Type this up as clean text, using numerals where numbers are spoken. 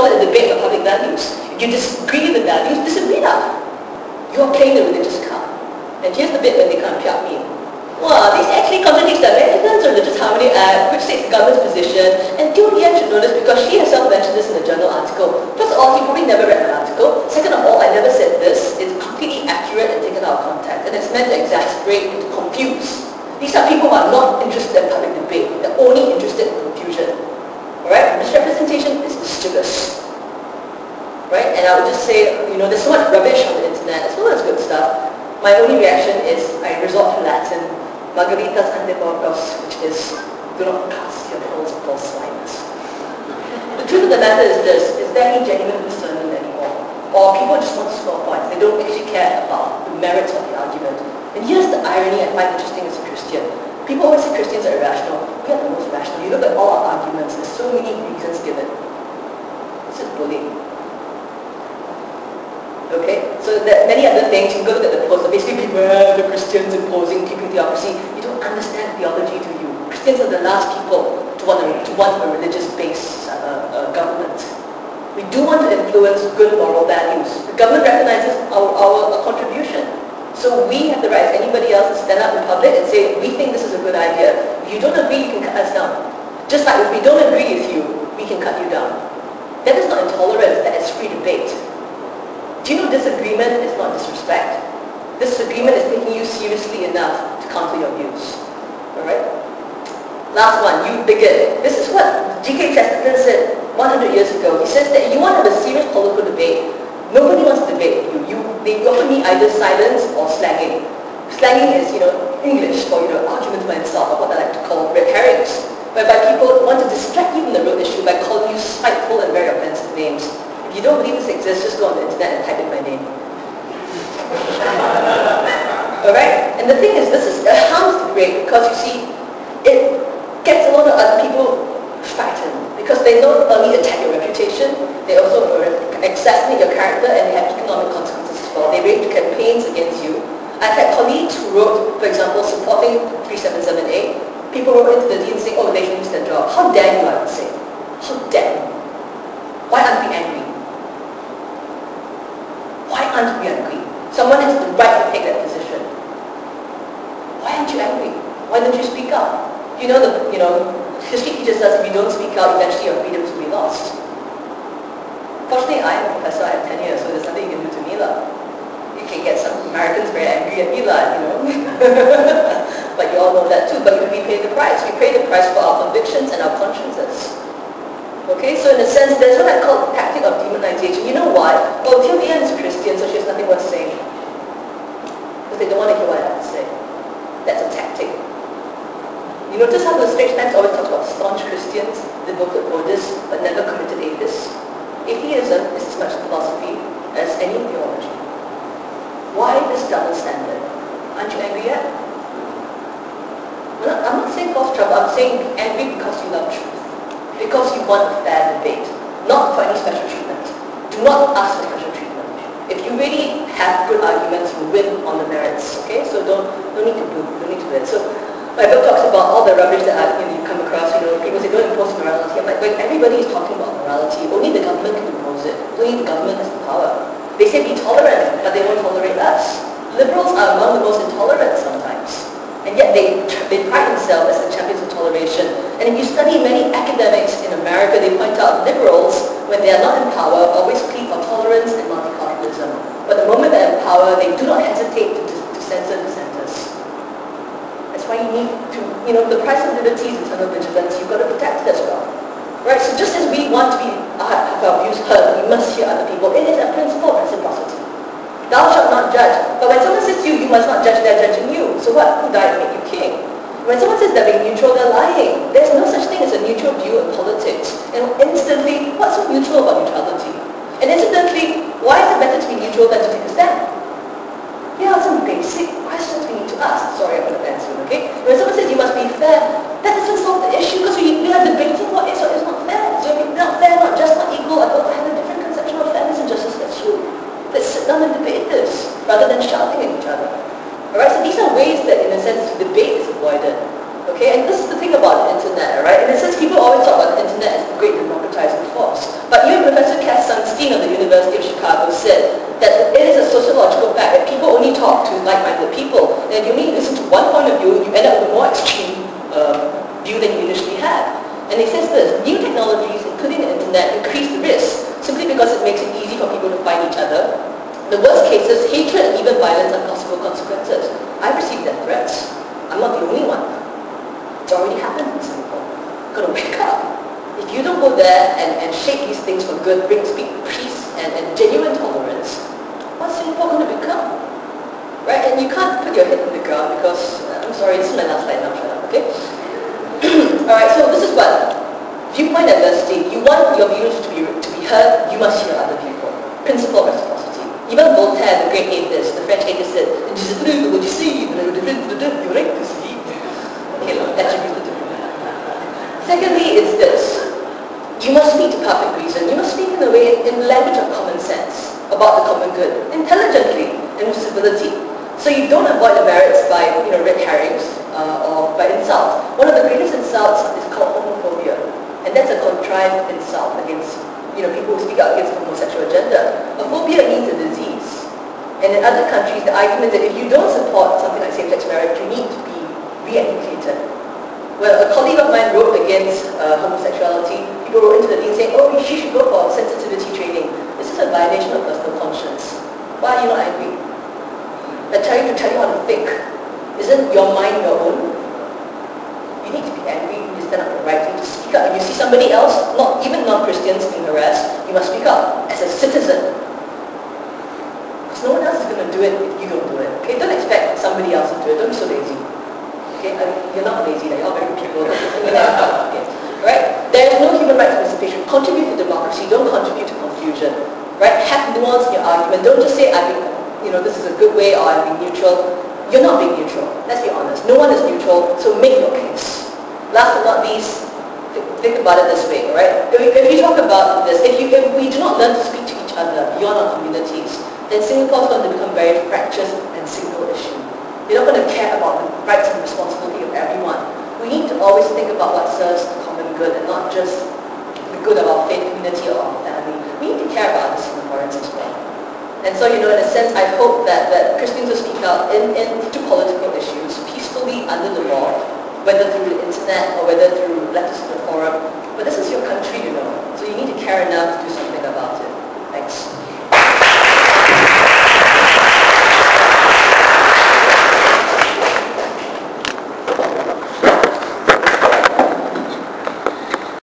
call it a debate of public values. If you disagree with the values, disagree now. You are playing the religious card. And here's the bit when they come and pick me. Well, this actually contradicts the Americans Religious Harmony Act, which states the government's position, and Thio should know this because she herself mentioned this in a journal article. First of all, she probably never read my article. Second of all, I never said this. It's completely accurate and taken out of context, and it's meant to exasperate and to confuse. These are people who are not interested in public debate. They're only interested in confusion. Alright? Misrepresentation is mischievous. Right? And I would just say, there's so much rubbish on the internet, as well as good stuff. My only reaction is I resort to Latin, Margaritas ante porcos, which is, do not cast your pearls before swines. The truth of the matter is this, is there any genuine discernment anymore? Or people just want to score points, they don't actually care about the merits of the argument. And here's the irony I find interesting as a Christian. People always say Christians are irrational. We are the most rational. You look at all our arguments, there's so many reasons given. This is bullying. Okay, so there are many other things. You can go look at the post. Basically, people are the Christians imposing keeping theocracy. You don't understand theology, do you? Christians are the last people to want a religious-based government. We do want to influence good moral values. The government recognizes our contribution. So we have the right as anybody else to stand up in public and say, we think this is a good idea. If you don't agree, you can cut us down. Just like if we don't agree with you, we can cut you down. That is not intolerance, that is free debate. Do you know disagreement is not disrespect? Disagreement is taking you seriously enough to counter your views. Alright? Last one, you bigot. This is what G.K. Chesterton said 100 years ago. He says that you want to have a serious political debate. Nobody wants to debate with you. They offer me either silence or slanging. Slanging is, English for, argument by insult, or what I like to call red herrings. Whereby people want to distract you from the real issue by calling you spiteful and very offensive names. If you don't believe this exists, just go on the internet and type in my name. Alright? And the thing is, it harms the great because you see, it gets a lot of other people frightened because they not only attack your reputation, they also assassinate your character and they have economic consequences as well. They raise campaigns against you. I've had colleagues who wrote, for example, supporting 3778. People wrote into the dean saying, oh, they should lose their job. How dare you, I would say. How dare you? Why aren't we angry? Why aren't we angry? Someone has the right to take that position. Why aren't you angry? Why don't you speak up? History teaches us if you don't speak out, eventually your freedoms will be lost. Fortunately, I am a professor, I have tenure, so there's nothing you can do to me, lah. You can get some Americans very angry at me, lah, But you all know that too, but we pay the price. We pay the price for our convictions and our consciences. Okay, so in a sense, there's what I call the tactic of demonization. You know why? Well, Thio is a Christian, so she has nothing worth saying. Because they don't want to hear what I have to say. That's a tactic. You notice how the Straits Times always talks about staunch Christians, devoted Buddhists, but never committed atheists? Atheism is as much philosophy as any theology. Why this double standard? Aren't you angry yet? I'm not saying cause trouble, I'm saying be angry because you love truth. Because you want a fair debate, not for any special treatment. Do not ask for special treatment. If you really have good arguments, you win on the merits. Okay, so don't need to do, don't need to win. So my book talks about all the rubbish that you come across. People say don't impose morality. I'm like, everybody is talking about morality. Only the government can impose it. Only the government has the power. They say be tolerant, but they won't tolerate us. Liberals are among the most intolerant sometimes. And yet they pride themselves as the champions of toleration. And if you study many academics in America, they point out liberals, when they are not in power, always plead for tolerance and multiculturalism. But the moment they're in power, they do not hesitate to censor dissenters. That's why you need to, the price of liberty is eternal vigilance. You've got to protect it as well. Right? So just as we want to have our views heard, we must hear other people. It is a principle of reciprocity. Thou shalt not judge. But when someone says to you, you must not judge, they're judging you. So what? Who died to make you king? When someone says they're being neutral, they're lying. There's no such thing as a neutral view in politics. And instantly, what's so neutral about neutrality? And incidentally, why is it better to be neutral than to take a stand? Here are some basic questions we need to ask. Sorry, I'm going to end soon, okay? When someone says you must be fair, that doesn't solve the issue because we are debating what is or is not fair. So if you're not fair, not just, not equal, I have a different conception of fairness and justice as you. Let's sit down and debate this, rather than shouting at each other. Alright, so these are ways that, in a sense, debate is avoided. Okay, and this is the thing about the internet, right? In a sense, people always talk about the internet as the great democratizing force. But even Professor Cass Sunstein of the University of Chicago said that it is a sociological fact that people only talk to like-minded people. And if you only listen to one point of view, you end up with a more extreme view than you initially had. And he says this, new technologies, including the internet, increase the risk simply because it makes it easy for people to find each other. In the worst cases, hatred and even violence are possible consequences. I've received death threats. I'm not the only one. It's already happened in Singapore. Got to wake up. If you don't go there and shape these things for good, speak peace and genuine tolerance, what's Singapore going to become? Right? And you can't put your head in the ground because, I'm sorry, this is my last slide now, shut up, okay? Alright, so this is what? Viewpoint diversity. You want your views to be heard, you must hear other people. Principle of reciprocity. Even Voltaire, the great atheist, the French atheist said, what you see, you're right to see. Okay, attributed to me. Secondly, is this. You must speak to perfect reason. You must speak in a way, in the language of common sense, about the common good, intelligently, and with civility. So you don't avoid the merits by, red herrings or by insults. One of the greatest insults is called homophobia, and that's a contrived insult against, people who speak out against the homosexual agenda. A phobia means a disease, and in other countries, the argument that if you don't support something like same-sex marriage, you need to be re-educated. Well, a colleague of mine wrote against homosexuality. People wrote into the dean saying, oh, she should go for sensitivity training. This is a violation of personal conscience. Why are you not angry? I tell you to tell you how to think. Isn't your mind your own? You need to be angry, you need to stand up for the right thing, to speak up. If you see somebody else, not even non-Christians, being harassed, you must speak up as a citizen. Because no one else is going to do it if you don't do it. Okay, don't expect somebody else to do it. Don't be so lazy. Okay, you're not lazy, you're all very good people. Okay. Right? There is no human rights participation. Contribute to democracy, don't contribute to confusion. Right? Have nuance in your argument. Don't just say, this is a good way or I'm being neutral. You're not being neutral. Let's be honest. No one is neutral, so make your case. Last but not least, think about it this way, right? If you talk about this, if we do not learn to speak to each other beyond our communities, then Singapore is going to become very fractious and single issue. You're not going to care about the rights and responsibility of everyone. We need to always think about what serves the common good and not just the good of our faith community or our family. We need to care about other Singaporeans as well. And so, in a sense, I hope that Christians will speak out into political issues peacefully under the law, whether through the internet or whether through letters to the forum. But this is your country, so you need to care enough to